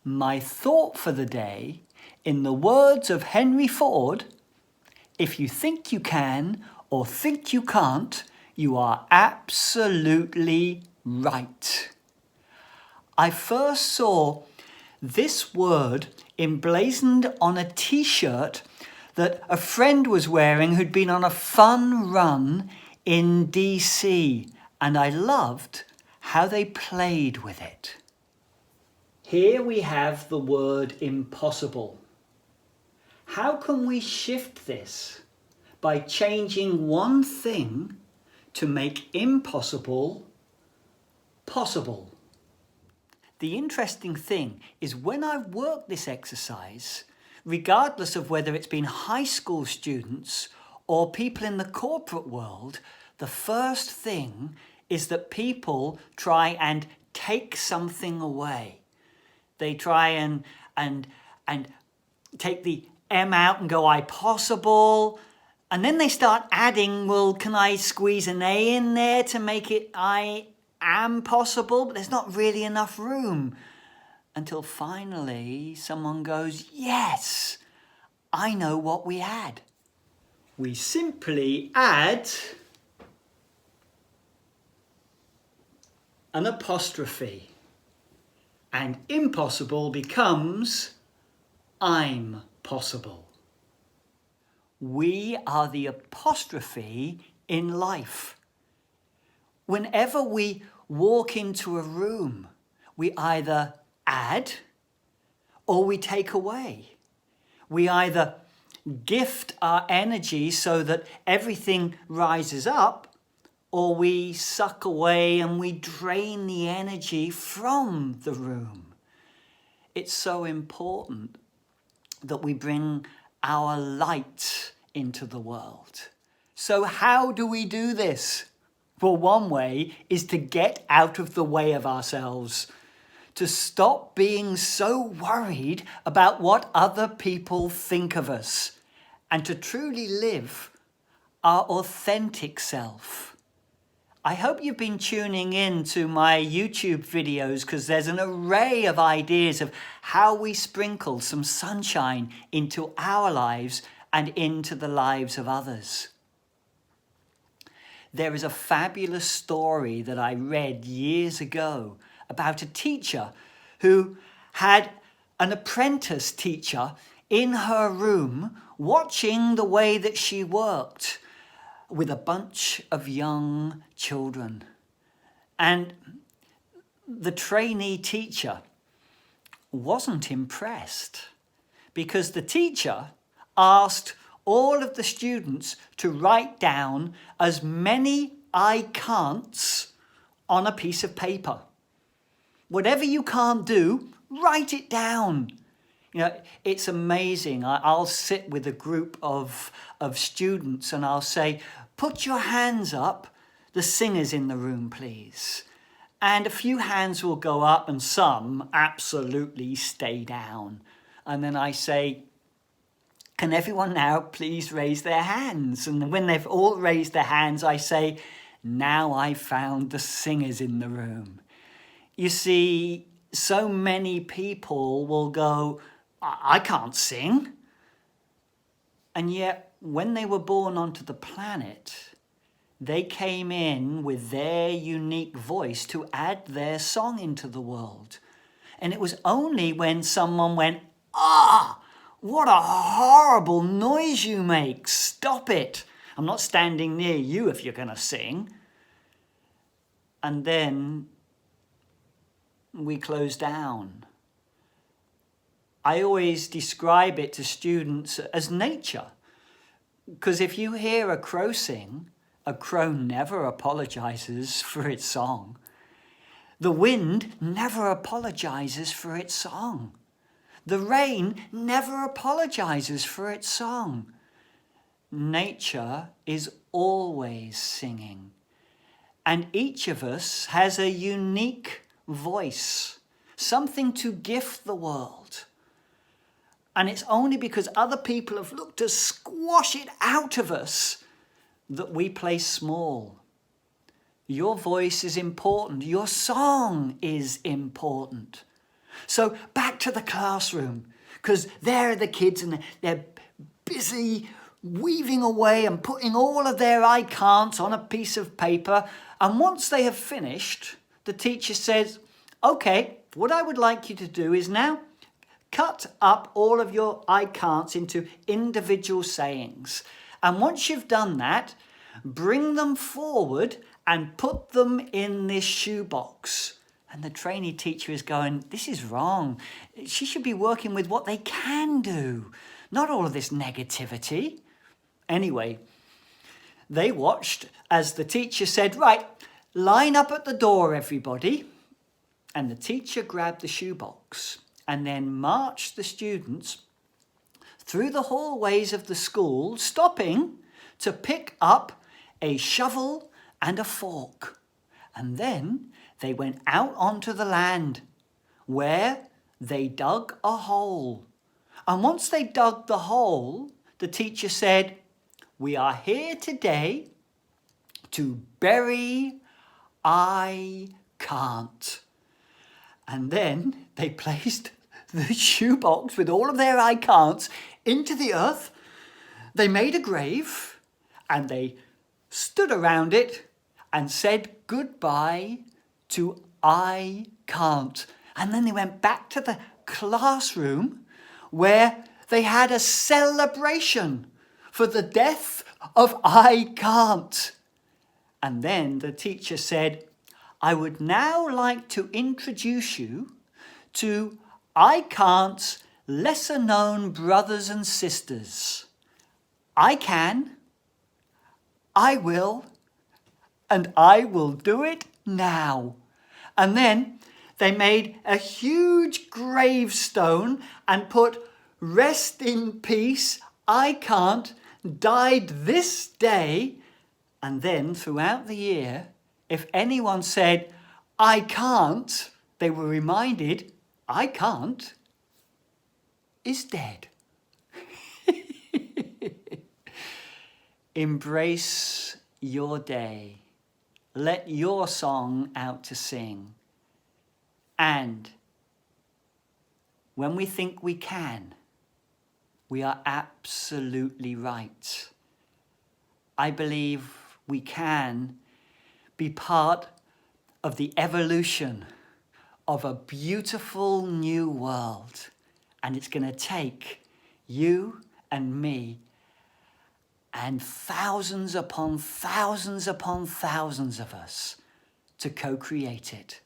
My thought for the day, in the words of Henry Ford, if you think you can or think you can't, you are absolutely right. I first saw this word emblazoned on a t-shirt that a friend was wearing who'd been on a fun run in DC, and I loved how they played with it. Here we have the word impossible. How can we shift this? By changing one thing to make impossible possible. The interesting thing is when I've worked this exercise, regardless of whether it's been high school students or people in the corporate world, the first thing is that people try and take something away. They try and take the M out and go, I possible. And then they start adding, well, can I squeeze an A in there to make it I am possible? But there's not really enough room. Until finally someone goes, yes, I know what we add. We simply add an apostrophe. And impossible becomes I'm possible. We are the apostrophe in life. Whenever we walk into a room, we either add or we take away. We either gift our energy so that everything rises up, or we suck away and we drain the energy from the room. It's so important that we bring our light into the world. So how do we do this? Well, one way is to get out of the way of ourselves, to stop being so worried about what other people think of us, and to truly live our authentic self. I hope you've been tuning in to my YouTube videos because there's an array of ideas of how we sprinkle some sunshine into our lives and into the lives of others. There is a fabulous story that I read years ago about a teacher who had an apprentice teacher in her room watching the way that she worked with a bunch of young children. And the trainee teacher wasn't impressed because the teacher asked all of the students to write down as many I can'ts on a piece of paper. Whatever you can't do, write it down. You know, it's amazing. I'll sit with a group of students and I'll say, put your hands up, the singers in the room, please. And a few hands will go up and some absolutely stay down. And then I say, can everyone now please raise their hands? And when they've all raised their hands, I say, now I've found the singers in the room. You see, so many people will go, I can't sing. And yet, when they were born onto the planet, they came in with their unique voice to add their song into the world. And it was only when someone went, what a horrible noise you make. Stop it. I'm not standing near you if you're going to sing. And then we close down. I always describe it to students as nature. Because if you hear a crow sing, a crow never apologizes for its song. The wind never apologizes for its song. The rain never apologizes for its song. Nature is always singing. And each of us has a unique voice, something to gift the world. And it's only because other people have looked to squash it out of us that we play small. Your voice is important. Your song is important. So back to the classroom because there are the kids and they're busy weaving away and putting all of their I can'ts on a piece of paper. And once they have finished, the teacher says, okay, what I would like you to do is now cut up all of your I can'ts into individual sayings. And once you've done that, bring them forward and put them in this shoebox. And the trainee teacher is going, this is wrong. She should be working with what they can do, not all of this negativity. Anyway, they watched as the teacher said, right, line up at the door, everybody. And the teacher grabbed the shoebox and then marched the students through the hallways of the school, stopping to pick up a shovel and a fork. And then they went out onto the land where they dug a hole. And once they dug the hole, the teacher said, we are here today to bury I can't. And then they placed the shoebox with all of their I can'ts into the earth. They made a grave and they stood around it and said goodbye to I can't. And then they went back to the classroom where they had a celebration for the death of I can't. And then the teacher said, I would now like to introduce you to I can't's lesser known brothers and sisters. I can, I will, and I will do it now. And then they made a huge gravestone and put rest in peace, I can't, died this day. And then throughout the year, if anyone said, I can't, they were reminded, I can't is dead. Embrace your day. Let your song out to sing. And when we think we can, we are absolutely right. I believe we can be part of the evolution of a beautiful new world. And it's going to take you and me and thousands upon thousands upon thousands of us to co-create it.